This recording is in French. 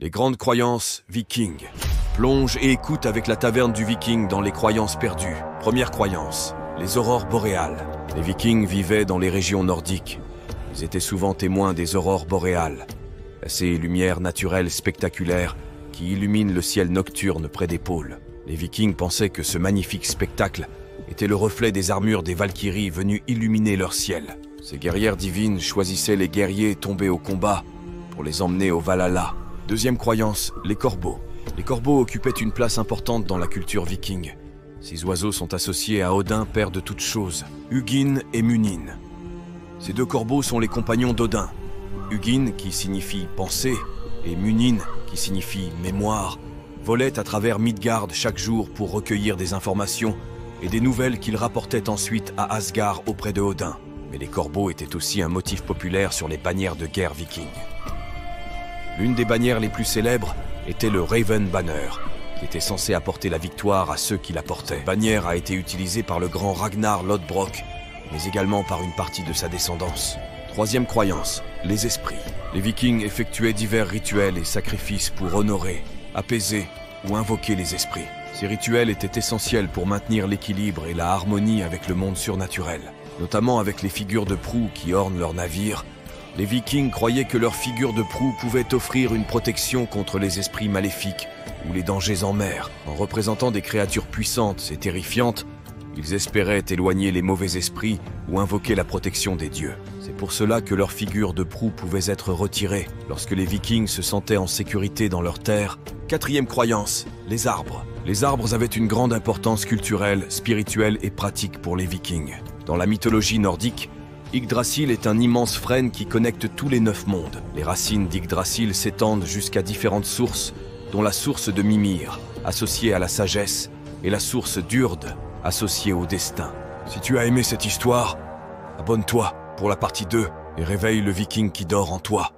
Les grandes croyances vikings. Plonge et écoute avec la taverne du viking dans les croyances perdues. Première croyance, les aurores boréales. Les vikings vivaient dans les régions nordiques. Ils étaient souvent témoins des aurores boréales. Ces lumières naturelles spectaculaires qui illuminent le ciel nocturne près des pôles. Les vikings pensaient que ce magnifique spectacle était le reflet des armures des Valkyries venues illuminer leur ciel. Ces guerrières divines choisissaient les guerriers tombés au combat pour les emmener au Valhalla. Deuxième croyance, les corbeaux. Les corbeaux occupaient une place importante dans la culture viking. Ces oiseaux sont associés à Odin, père de toutes choses, Hugin et Munin. Ces deux corbeaux sont les compagnons d'Odin. Hugin, qui signifie pensée, et Munin, qui signifie mémoire, volaient à travers Midgard chaque jour pour recueillir des informations et des nouvelles qu'ils rapportaient ensuite à Asgard auprès de Odin. Mais les corbeaux étaient aussi un motif populaire sur les bannières de guerre vikings. L'une des bannières les plus célèbres était le Raven Banner, qui était censé apporter la victoire à ceux qui la portaient. Cette bannière a été utilisée par le grand Ragnar Lodbrok, mais également par une partie de sa descendance. Troisième croyance, les esprits. Les vikings effectuaient divers rituels et sacrifices pour honorer, apaiser ou invoquer les esprits. Ces rituels étaient essentiels pour maintenir l'équilibre et la harmonie avec le monde surnaturel, notamment avec les figures de proue qui ornent leurs navires. Les vikings croyaient que leurs figures de proue pouvaient offrir une protection contre les esprits maléfiques ou les dangers en mer. En représentant des créatures puissantes et terrifiantes, ils espéraient éloigner les mauvais esprits ou invoquer la protection des dieux. C'est pour cela que leurs figures de proue pouvaient être retirées lorsque les vikings se sentaient en sécurité dans leurs terres. Quatrième croyance, les arbres. Les arbres avaient une grande importance culturelle, spirituelle et pratique pour les vikings. Dans la mythologie nordique, Yggdrasil est un immense frêne qui connecte tous les 9 mondes. Les racines d'Yggdrasil s'étendent jusqu'à différentes sources, dont la source de Mimir, associée à la sagesse, et la source d'Urd, associée au destin. Si tu as aimé cette histoire, abonne-toi pour la partie 2 et réveille le viking qui dort en toi.